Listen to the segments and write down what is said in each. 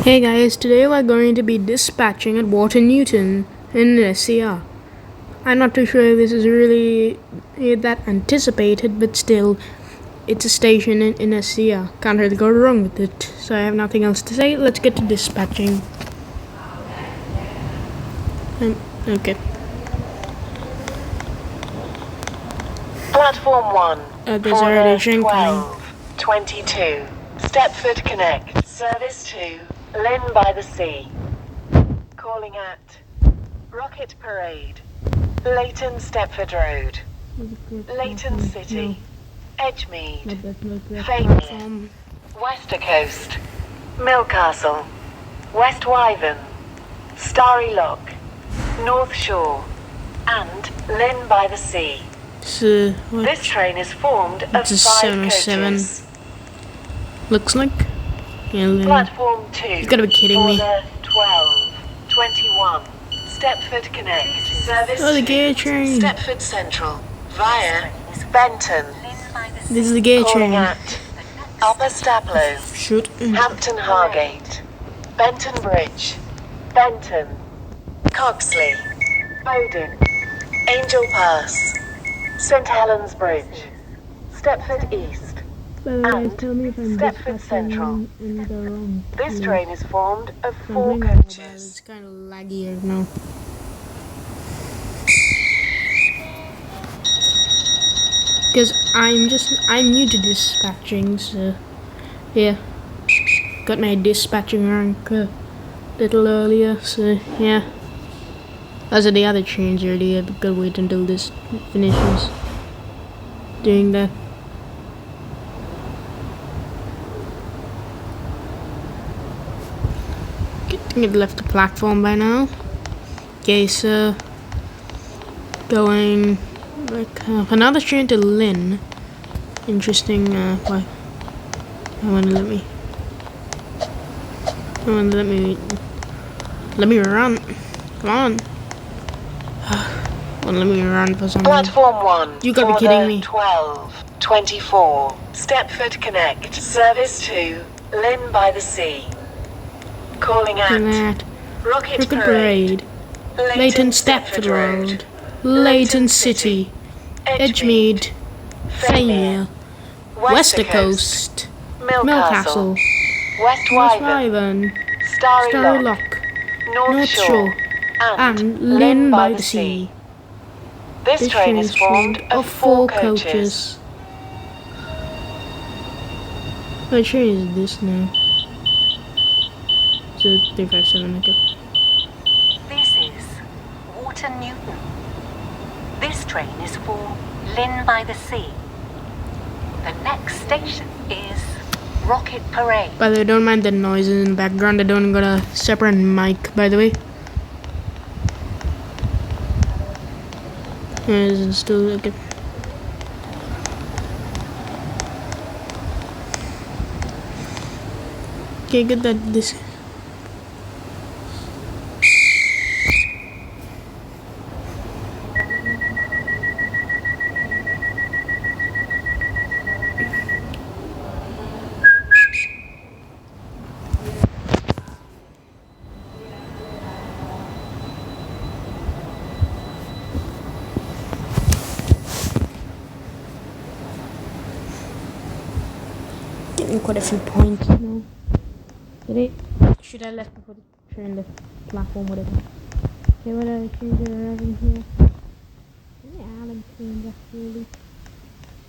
Hey guys, today we're going to be dispatching at Water Newton in SCR. I'm not too sure if this is really that anticipated, but still, it's a station in SCR. Can't really go wrong with it. So I have nothing else to say. Let's get to dispatching. Okay. Platform 1, There's already train 12:22, Stepford Connect, Service 2, Lynn by the Sea. Calling at Rocket Parade, Leighton Stepford Road, Leighton City, Edgemead, Fairmere, Wester Coast, Millcastle, West Wyvern, Starry Lock, North Shore, and Lynn by the Sea. So, This train is formed of 5 707. coaches. Looks like. Yeah, Platform 2. You gotta be kidding me. 12:21. Stepford Connect. Service Oh, the 2, gay train. Stepford Central via Benton. This is the gay Calling train. at Upper Staplow, Shoot. Hampton Hargate, Benton Bridge, Benton, Coxley, Bowden, Angel Pass, St Helens Bridge, Stepford East, and Tell me if I'm Stepford Central. in the wrong This place. train is formed of 4 Something like that. coaches. It's kind of laggy right now. Because I'm new to dispatching, so yeah. Got my dispatching rank a little earlier, so yeah. As are the other trains earlier, but gotta wait until this finishes doing that. I think it left the platform by now. Okay, so going like another train to Lynn. Interesting. Why? I want to let me run. Come on. Won't let me run for some reason. Platform 1. You gotta be kidding me. 12:24. Stepford Connect. Service 2. Lynn by the Sea. Calling at Rocket Parade, Leighton Stepford Road, Leighton City, Edgemead, Fairmere, Wester Coast, Millcastle, West West Wyvern, Wyvern, Starry Starry Lock, Lock, North Shore, and Lynn by the Sea. This train is formed of 4 coaches. What train is this now? So 357, okay. This is Water Newton. This train is for Lynn by the Sea. The next station is Rocket Parade. By the way, don't mind the noises in the background. I don't got a separate mic, by the way. It's still okay. Okay, good that this. Getting quite a few points now. Did it? Should I left before the train left platform, whatever. Okay, what other trains are arriving here? Any Allen trains actually?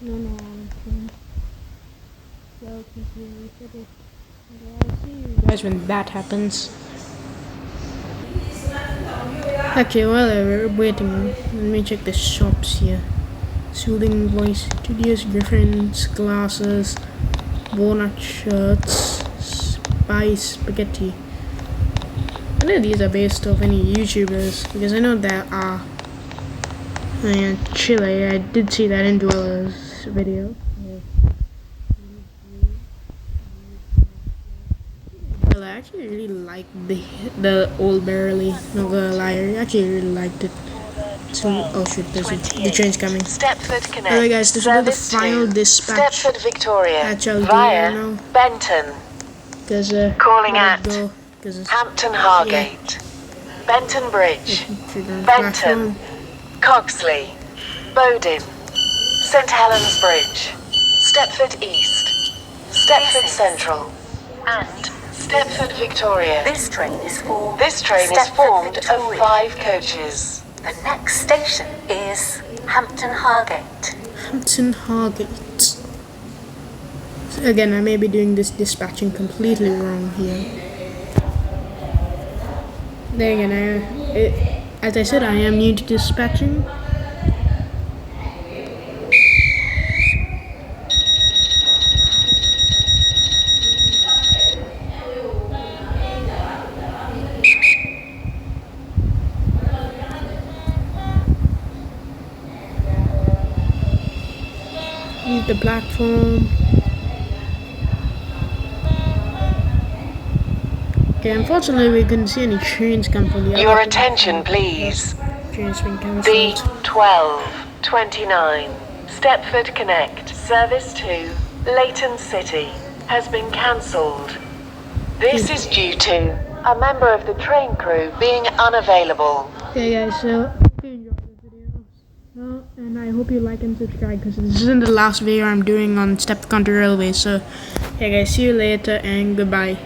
No Allen trains. So confused. Okay, I'll see you guys when that happens. Okay, while we're waiting, let me check the shops here. Soothing Voice Studios, Griffin's Glasses, Walnut Shirts, Spice Spaghetti. I know these are based off any YouTubers because I know there are. Chile, I did see that in Dweller's video. Well, I actually really liked the old Berrily. Not gonna lie, I actually really liked it. So, oh shit, the train's coming. Stepford Connect. Alright guys, this will be the Service final 2, dispatch Stepford Victoria that I'll do via now. Benton. Because Calling gotta at go. because it's Hampton Hargate, Benton Bridge, Benton, Benton, Cogsley, Bowdon, St Helens Bridge, Stepford East, Stepford Central, and Stepford Victoria. This train is for This train is Stepford formed Victoria. of 5 coaches. The next station is Hampton Hargate. Hampton Hargate. So again, I may be doing this dispatching completely wrong here. Then again, as I said, I am new to dispatching. Leave the platform. Okay, unfortunately we couldn't see any trains come from the other Your platform. attention, please. Train's been cancelled. B1229 Stepford Connect service to Leighton City has been cancelled. This is due to a member of the train crew being unavailable. Okay guys, so hope you enjoyed the video. And I hope you like and subscribe because this isn't the last video I'm doing on Stepford Country Railway. So yeah guys, see you later and goodbye.